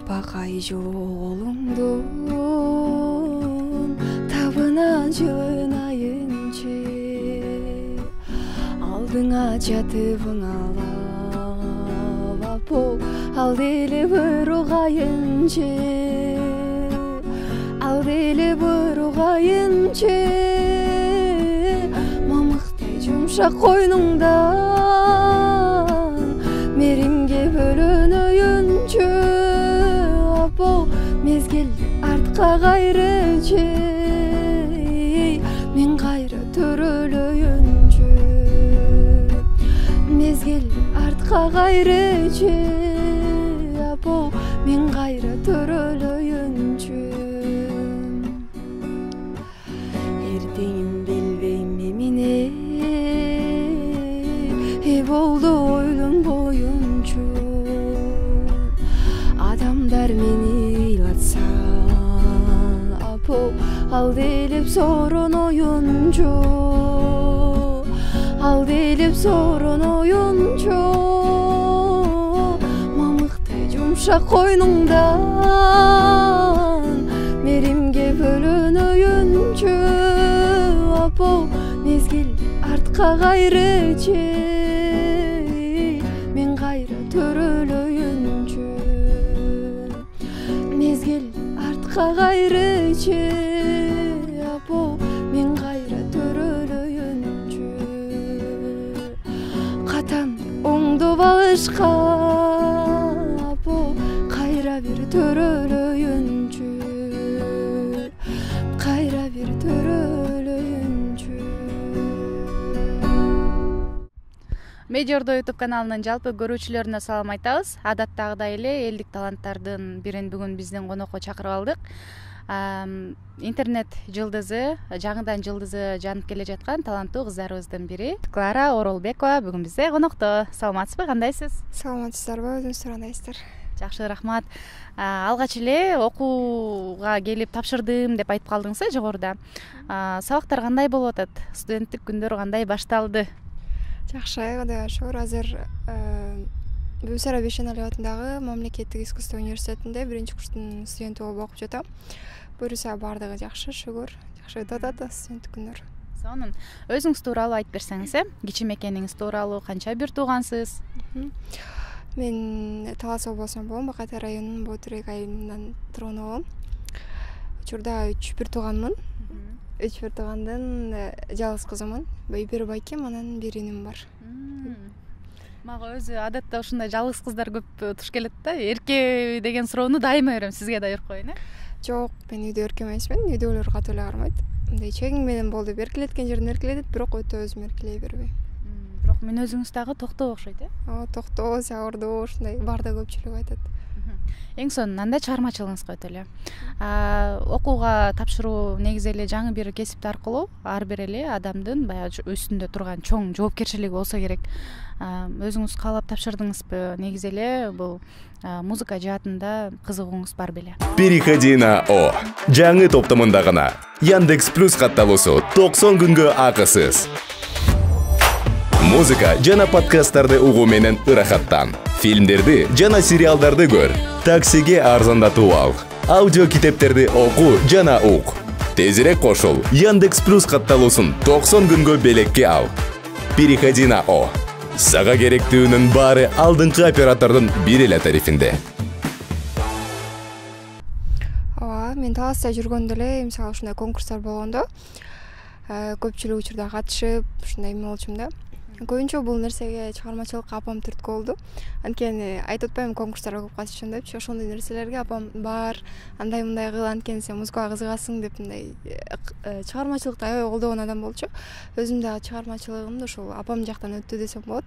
бакай жолуңдун табына жыйнайынчы алдыңа жатып ыңалап апо ал деле бир угайынчы ал деле бир угайынчы мамыктай жумшак койнуңдан меримге бөлөнөйүнчү апо мезгил артка кайрычы мен кайра төрөлөйүнчү мезгил артка кайрычы апо мен кайра төрөлөйүнчү эртеңим билбейм эмне болду ойлон боюнчу адамдар мени ыйлатса апо ал делип сороноюнчу ал делип сороноюнчу мамыктай жумшак койнуңдан меримге бөлөнөйүнчү апо мезгил артка кайрычы мен кайра төрөлөйүнчү мезгил артка кайрычы апо мен кайра төрөлөйүнчү катамды оңдоп алышка апо кайра бир төрөлөйүнчү кайра бир төрөлөйүнчү. Медиордо YouTube каналынын жалпы көрүүчүлөрүнө салам айтабыз. Адаттагыдай эле элдик таланттардын бирин бүгүн биздин конокко чакырып алдык. Интернет жылдызы, жаңыдан жылдызы жанып келе жаткан таланттуу кыздарыбыздын бири Клара Оролбекова бүгүн бизде конокто. Саламатсызбы, кандайсыз? Саламатсыздарбы, өзүңүздөр кандайсыздар? Жакшы, рахмат. Алгач эле окууга келип тапшырдым деп айтып калдыңыз жогоруда. Сабактар кандай болуп атат? Студенттик күндөр кандай башталды? Жакшы, Кудайга шүгүр. Азыр Бүсара Бейшеналиев атындагы Мамлекеттик искусство университетинде биринчи курстун студенти болуп окуп жатам. Буюрса баардыгы жакшы, шүгүр. Жакшы өтүп атат студенттик күндөр. Сонун. Өзүңүз тууралуу айтып берсеңиз, кичи мекениңиз тууралуу, канча бир туугансыз? Мен Талас облусунан болом, Бакайтай районунун Ботурек айылынан тургун болом. Учурда 3 тууганмын. 3 туугандын жалгыз кызымын. Бир байкем, анан бир иним бар. Мага өзү адатта ушундай жалгыз кыздар көп туш келет да. Эрке деген суроону дайыма берем, сизге да берип коеюн, Жок, мен үйдө эрке эмесмин. Үйдөгүлөр катуу эле кармайт. Мындай чегиң менен болду, эркелеткен жерин эркелетет, бирок өтө өзүм эркелей бербейм. Бирок мүнөзүңүз дагы токтоо окшойт, Токтоо, сабырдуу, ушундай баарда көпчүлүк айтат. Эң сонун, чыгармачылыгыңызга өтө эле. Окууга тапшыруу негизи эле жаңы бир кесипти аркылуу ар бир эле адамдын баягы үстүндө турган чоң жоопкерчилиги болсо керек. Өзүңүз каалап тапшырдыңызбы? Негизи эле бул музыка жаатында кызыгууңуз бар беле? Переходи на О. Жаңы топтомунда гана Яндекс Плюс катталуусу 90 күнгө акысыз. Музыка жана подкасттарды угуу менен ырахаттан. Фильмдерди жана сериалдарды көр. Таксиге арзандатуу ал. Аудио китептерди окуу жана ук. Тезирээк кошул. Яндекс Плюс катталуусун 90 күнгө белекке ал. Переходи на О. Сага керектүүнүн баары алдыңкы оператордун бир эле тарифинде. Мен Таласта жүргөндө эле, мисалы ушундай конкурстар болгондо, көпчүлүк учурда катышып, ушундай эме болчумун да. Көбүнчө бул нерсеге чыгармачылыкка апам түрткү болду. Анткени айтып атпайм конкурстарга көп катышчым депчи, ошондой нерселерге апам бар, андай мындай кыл, анткени сен музыкага кызыгасың деп мындай чыгармачылыкты аябай колдогон адам болчу. Өзүм дагы чыгармачылыгымды ушул апам жактан өттү десем болот.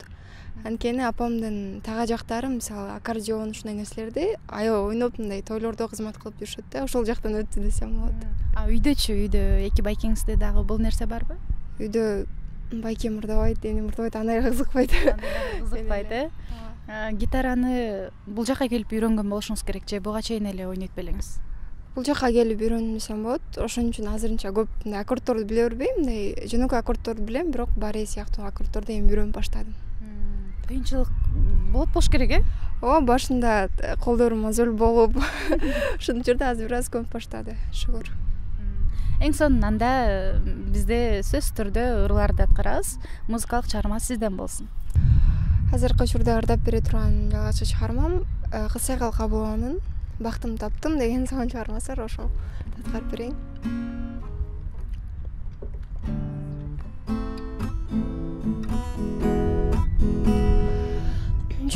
Анткени апамдын тага жактары, мисалы аккордеон ушундай нерселерди аябай ойноп, мындай тойлордо кызмат кылып жүрүшөт да, ошол жактан өттү десем болот. Үйдөчү, үйдө эки байкеңизде дагы бул нерсе барбы? Үйдө байке мурдабайт, эни мурдабайт, андай кызыкпайт. Кызыкпайт, Гитараны бул жака келип үйрөнгөн болушуңуз керек же буга чейин эле ойнойт белеңиз? Бул жака келип үйрөнсөм болот. Ошон үчүн азырынча көп мындай аккордторду биле бербейм, мындай жөнөкөй аккордторду билем, бирок баре сыяктуу аккордторду эми үйрөнүп баштадым. Кыйынчылык болуп болуш керек, ооба башында колдору мозоль болуп ушинтип жүрдү, азыр бир аз көнүп баштады, шүгүр. Эң сонун анда бизде сөзсүз түрдө ырларды аткарабыз. Музыкалык чыгарма сизден болсун. Азыркы учурда ырдап бере турган жалгачкы чыгармам Кысайгал Кабыланын Бактым таптым деген сонун чыгармасы бар, ошол аткарып берейин.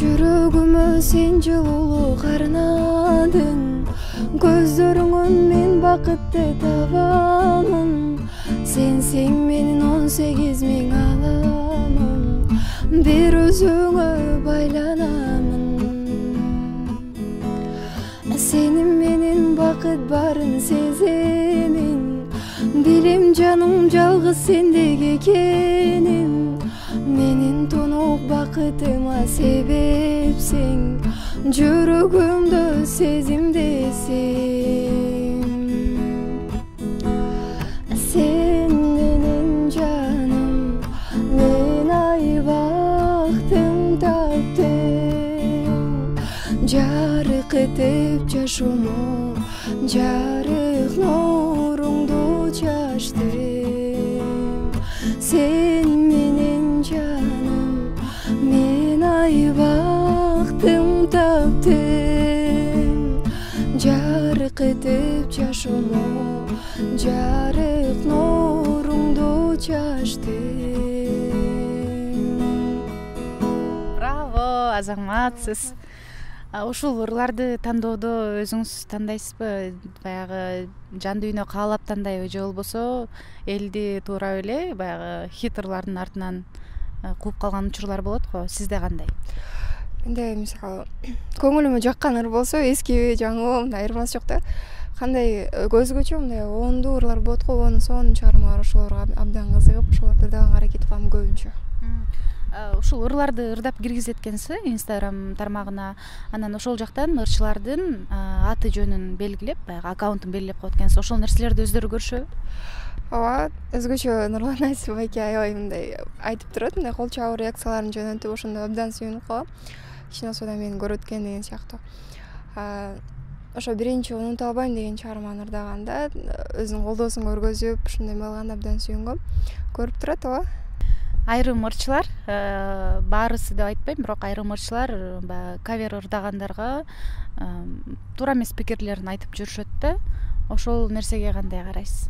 Жүрөгүмө сен жылуулук карнадың, көздөрүңөн мен бакытты табамын. Сенсең менин 18 миң аламын, бир өзүңө байланамын. Сенин менен бакыт барын сеземин, билем жаным жалгыз сендек экеним. Менин тонук бакытыма себепсиң, жүрөгүмдө сезимдесиң. Сен менин жаным, мен айбактым таптым. Жарык этип жашоомо, жарык нуруңду чачтым. Сен менин жаным, мен айбактым таптым. Жарык этип жашоомо, жарык нуруңду чачтым. Браво, азаматсыз. Ушул ырларды тандоодо өзүңүз тандайсызбы? Баягы жан дүйнө каалап тандайбы же болбосо элди туура эле баягы хит ырлардын артынан кууп калган учурлар болот го. Сизде кандай? Менде мисалы көңүлүмө жаккан ыр болсо, эскиби жаңыбы мындай айырмасы жок да. Кандай өзгөчө мындай оңдуу ырлар болот го, онун сонун чыгармалар, ошолорго абдан кызыгып, ошолорду ырдаган аракет кылам көбүнчө. Ушул ырларды ырдап киргизет экенсиз Instagram тармагына. Анан ошол жактан ырчылардын аты жөнүн белгилеп, баягы аккаунтун белгилеп коет экенсиз. Ошол нерселерди өздөрү көрүшөбү? Ооба, өзгөчө Нурлан Айсып байке аябай мындай айтып турат, мындай кол чабуу реакцияларын жөнөтүп, ошондо абдан сүйүнүп калам. Киносуда мени көрөт экен деген сыяктуу. Ошо биринчи унута албайм деген чыгарманы ырдаганда өзүнүн колдоосун көргөзүп, ушундай болгондо абдан сүйүнгөм. Көрүп турат, ооба. Айрым ырчылар, баарысы деп айтпайм, бирок айрым ырчылар баягы кавер ырдагандарга туура эмес пикирлерин айтып жүрүшөт да. Ошол нерсеге кандай карайсыз?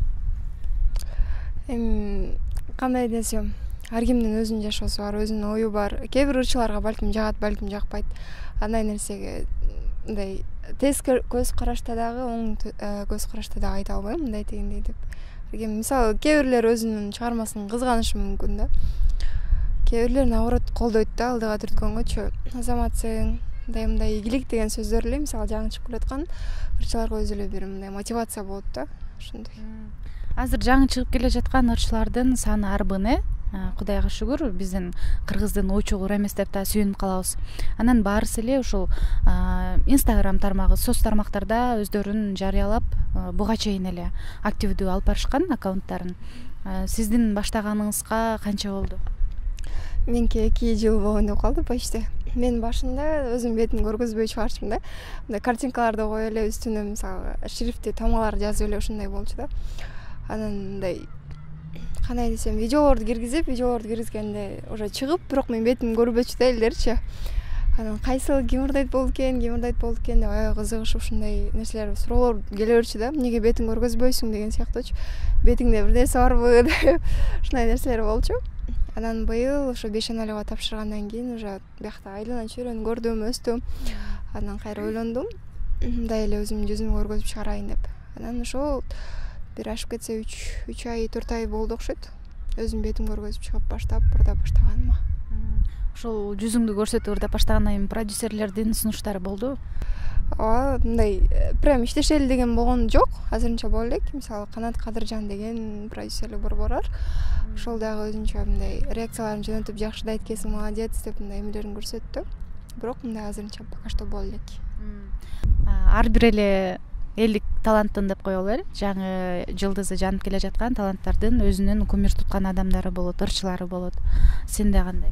Кандай десем, ар кимдин өзүнүн жашоосу бар, өзүнүн ою бар. Кээ бир ырчыларга балким жагат, балким жакпайт. Андай нерсеге мындай тез көз карашта дагы, оң көз карашта дагы айта албайм, мындай тигиндей деп. Мисалы, кээ бирлер өзүнүн чыгармасын кызганышы мүмкүн да. Кээ бирлер наоборот колдойт да, алдыга түрткөнгөчү. Азаматсың, мындай ийгилик деген сөздөр эле мисалы жаңы чыгып келаткан ырчыларга өзү эле бир мындай мотивация болот да, ошондой. Азыр жаңы чыгып келе жаткан ырчылардын саны арбын, Кудайга шүгүр, биздин кыргыздын ойчугур эмес деп да сүйүнүп калабыз. Анан баарысы эле ушул Instagram тармагы, соц тармактарда өздөрүн жарыялап, буга чейин эле активдүү алып барышкан аккаунттарын. Сиздин баштаганыңызга канча болду? Меники 2 жыл болгондой калды почти. Мен башында өзүм бетин көргөзбөй чыгарчумун да. Мындай картинкаларды коюп эле үстүнө мисалы шрифти тамгалар жазып эле ушундай болчу да. Анан мындай кандай десем, видеолорду киргизгенде уже чыгып, бирок мен бетим көрбөчү да элдерчи. Анан кайсыл ким ырдайт болду экен деп аябай кызыгышып ушундай нерселер, суроолор келе берчү да. Эмнеге бетиң көргөзбөйсүң деген сыяктуучу. Бетиңде бир нерсе барбы деп ушундай нерселер болчу. Анан быйыл ошо 5 аналыга тапшыргандан кийин уже биякта айлана чөйрөнү көрдүм, өстүм. Анан кайра ойлондум, мындай эле өзүмдүн жүзүмдү көргөзүп чыгарайын деп. Анан ошол бир ашып кетсе 3 ай 4 ай болду окшойт. Өзүм бетим көргөзүп чыгып баштап ырдап баштаганыма. Ошол жүзүңдү көрсөтүп ырдап баштагандан кийин продюсерлердин сунуштары болду? Ооба, мындай прям иштешели деген болгон жок. Азырынча боло элек. Мисалы Канат Кадыржан деген продюсерлик борбор бар. Ошол дагы өзүнчө мындай реакцияларын жөнөтүп, жакшы да айткенсиң, молодец деп мындай эмелерин көрсөттү. Бирок мындай азырынча пока что боло элек. Ар бир эле элдик таланттын деп коелу эле. Жаңы жылдызы жанып келе жаткан таланттардын өзүнүн кумир туткан адамдары болот, ырчылары болот. Сенде кандай?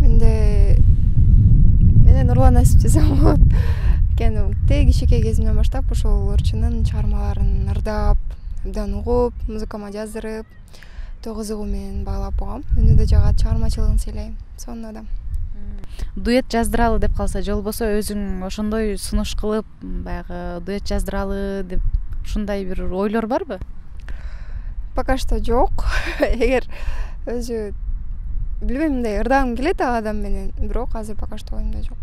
менен урланасып десем болот. Анткени кичинекей кезимден баштап ошол ырчынын чыгармаларын ырдап, абдан угуп, музыкама жаздырып, кызыгуу менен баалап койгом. Үнү да жагат, чыгармачылыгын сыйлайм. Сонун адам. Дуэт жаздыралы деп калса, же болбосо өзүң ошондой сунуш кылып, баягы дуэт жаздыралы деп ушундай бир ойлор барбы? Пока что жок. Эгер өзү билбейм, мындай ырдагым келет ал адам менен, бирок азыр пока что оюмда жок.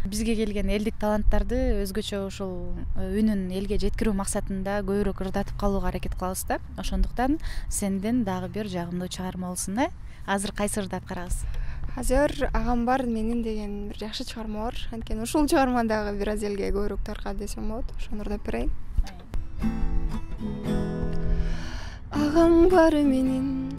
Бизге келген элдик таланттарды өзгөчө ушул үнүн элге жеткирүү максатында көбүрөөк ырдатып калууга аракет кылабыз да. Ошондуктан сенден дагы бир жагымдуу чыгарма болсун. Азыр кайсы ырды аткарабыз? Азыр агам бар менин деген бир жакшы чыгарма бар. Анткени ушул чыгарма дагы бир аз элге көбүрөөк таркады десем болот. Ошону ырдап берейин. Агам бар менин,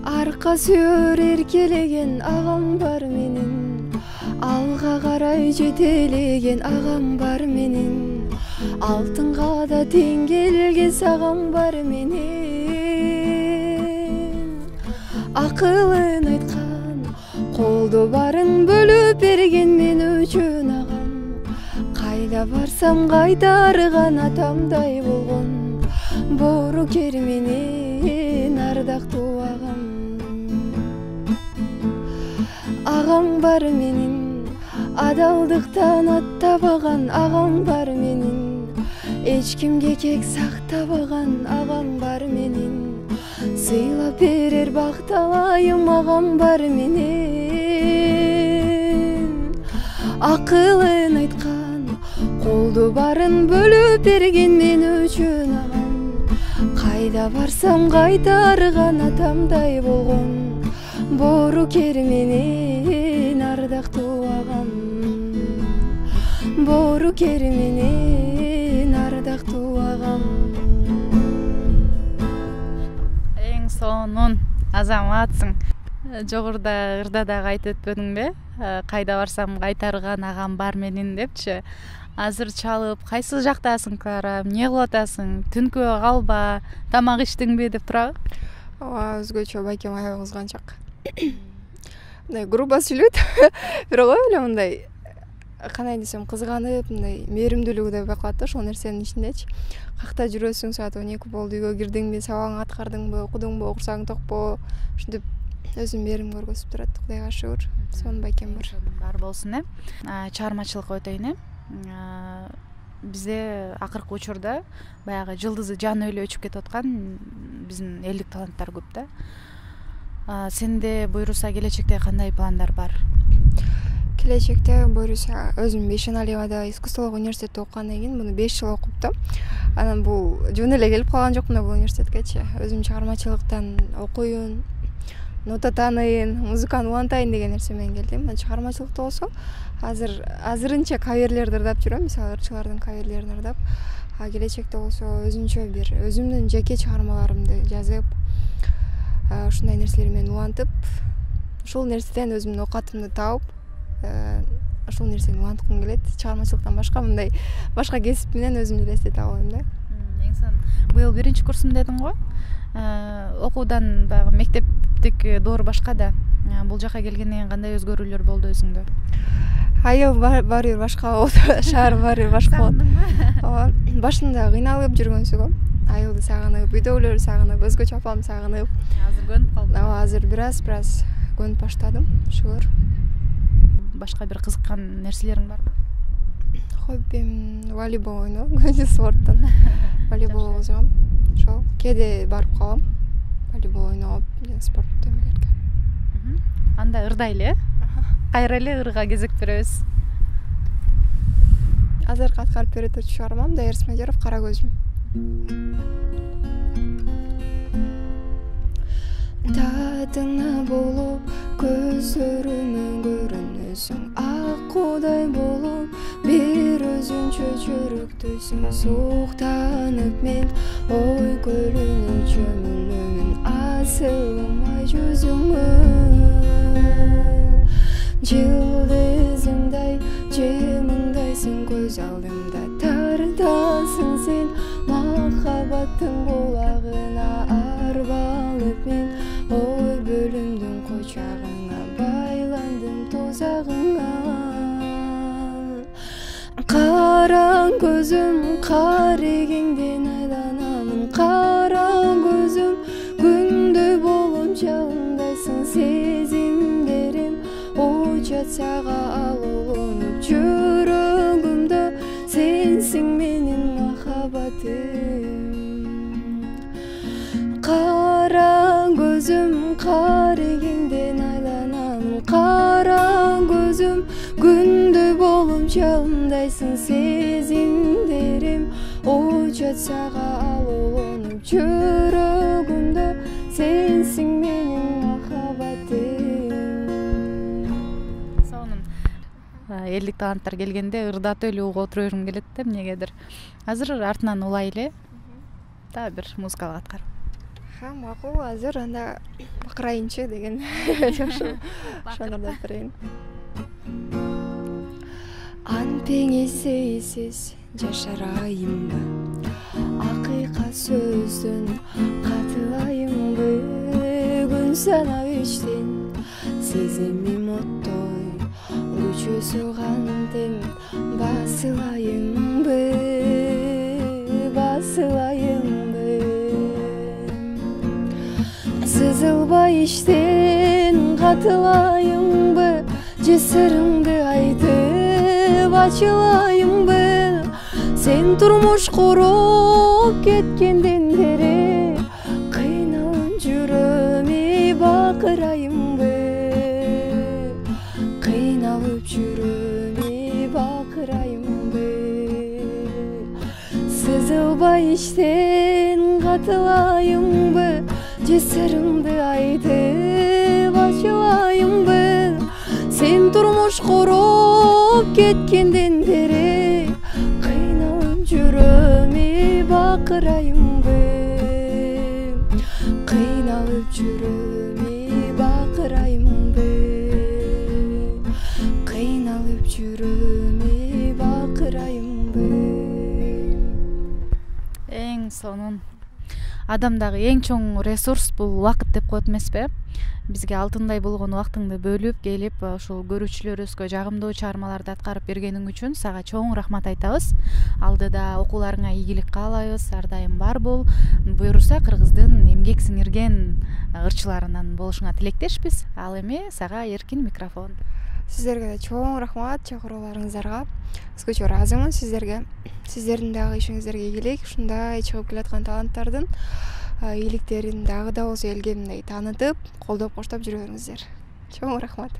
арка сүйөр эркелеген агам бар менин, алга карай жетелеген агам бар менин, алтынга да тең келгес агам бар менин, акылын айткан, колдо барын бөлүп берген мен үчүн агам, кайда барсам кайтарган атамдай болгон, боорукер менен ардактуу агам. Агам бар менин, адалдыктан аттабаган агам бар менин, эч кимге кек сактабаган агам бар менин, сыйлап берер бакталайым агам бар менин, акылын айткан, колду барын бөлүп берген мен үчүн агам, кайда барсам кайтарган атамдай болгон, боорукер менен ардактуу агам, боорукер менен ардактуу агам. Эң сонун азаматсың. Жогоруда ырда дагы айтып өтпөдүңбү? Кайда барсам кайтарган агам бар менин депчи. Азыр чалып, кайсы жактасың Клара? Эмне кылып атасың? Түнкү калба, тамак иштиңби деп турабы? Ооба, өзгөчө байкем аябай кызганчак. Мындай грубо сүйлөйт, бирок эле мындай кандай десем, кызганып, мындай мээримдүүлүгү да байкалат да ошол нерсенин ичиндечи. Какта жүрөсүң, саат 12 болду, үйгө кирдиңби, сабагыңды аткардыңбы, окудуңбу, окурсаң токпо, ушинтип өзүм мээрим көргөзүп турат. Кудайга шүгүр. Сонун байкем бар. Бар болсун. Чыгармачылыкка өтөйүн. Бизде акыркы учурда баягы жылдызы жаны эле өчүп кетип аткан биздин элдик таланттар көп да. Сенде буйруса келечекте кандай пландар бар? Келечекте буйруса өзүм Бейшеналиевада искусстволук университетте окугандан кийин муну 5 жыл окуптум. Анан бул жөн эле келип калган жокмун да бул университеткечи. Өзүм чыгармачылыктан окуйун, нота тааныйын, музыканы улантайын деген нерсе менен келдим. Чыгармачылыкта болсо азырынча каверлерди ырдап жүрөм, мисалы ырчылардын каверлерин ырдап. Келечекте болсо өзүнчө бир өзүмдүн жеке чыгармаларымды жазып, ушундай нерселер менен улантып, ушул нерседен өзүмдүн оокатымды таап, ушул нерсени уланткым келет. Чыгармачылыктан башка мындай башка кесип менен өзүмдү элестете албайм да. Эң сонун. Быйыл 1-курсум дедің го? Окуудан баягы мектептик доор башка да. Бул жака келгенден кийин кандай өзгөрүүлөр болду өзүңдө? Айыл бар бир башка болду, шаар бар бир башка болду. Ооба, башында кыйналып жүргөнсүгө, айылды сагынып, үйдөгүлөрдү сагынып, өзгөчө апамды сагынып. Азыр көнүп калдым. Ооба, азыр бир аз көнүп баштадым, шүгүр. Башка бир кызыккан нерселериң барбы? Хоббим волейбол ойноо, көбүнчө спорттон. Волейбол ойнойм. Ошол кээде барып калам. Волейбол ойноп, спорт темелерге. Анда ырдайлы, кайра эле ырга кезек беребиз. Азыркы аткарып бере турчу чыгармам Дайыр Смадеров «Кара көзүм». Татыңа болуп, көзөрүмө көрүнөсүң, ак куудай болуп, бир өзүнчө чөрөктөйсүң. Сууктанып мен ой көлүнө чөмүлөмүн, асылмай жүзүңө. Жылдызымдай жымыңдайсың көз алдымда, тартасың сен махаббаттын булагына арбалып мен. Ой бөлүмдүн кочагыңа Караң көзүм карегеңден айланамын, караң көзүм күндө болуп жалындайсың, сезимдерим учат сага алууланып, жүрөгүмдө сенсиң менин махаббатым. Караң көзүм карегеңден айланамын, караң көзүм күндө болуп жалындайсың, сезимдерим учат сага алууланып, жүрөгүмдө сенсиң менин махаббатым. Сонун элдик таланттар келгенде ырдатып эле угуп отура бергим келет да эмнегедир. Азыр артынан улай эле дагы бир музыкалык аткарып. Макул, азыр анда бакырайынчы деген жакшы ошондордон берейин. Анпеңесейсиз жашарайымбы, акыйкат сөздөн катылайымбы, күн санап иштен сезимим оттой, күчөсү кантем басылайымбы, басылайымбы. Сызылбай иштен катылайымбы, же сырыңды айтып ачылайымбы, сен турмуш куруп кеткенден бери кыйналып жүрөм, бакырайымбы, кыйналып жүрөм, бакырайымбы. Сызылбай иштен катылайымбы, же сырыңды айтып ачылайымбы, сен турмуш куруп кеткенден бери кыйналып жүрөм, бакырайымбы, кыйналып жүрөм, бакырайымбы, кыйналып жүрөм, бакырайымбы. Эң сонун. Адамдагы эң чоң ресурс бул убакыт деп коет эмеспи? Бизге алтындай болгон убактыңды бөлүп келип, ошол көрүүчүлөрүбүзгө жагымдуу чыгармаларды аткарып бергениң үчүн сага чоң рахмат айтабыз. Алдыда окууларыңа ийгилик каалайбыз. Ар дайым бар бол. Буюрса Кыргыздын эмгек сиңирген ырчыларынан болушуңа тилектешпиз. Ал эми сага эркин микрофон. Сиздерге да чоң рахмат чакырууларыңыздарга. Өзгөчө ыраазымын сиздерге. Сиздердин дагы ишиңиздерге ийгилик, ушундай чыгып келаткан таланттардын ийгиликтерин дагы да болсо элге мындай таанытып, колдоп коштоп жүрө бериңиздер. Чоң рахмат.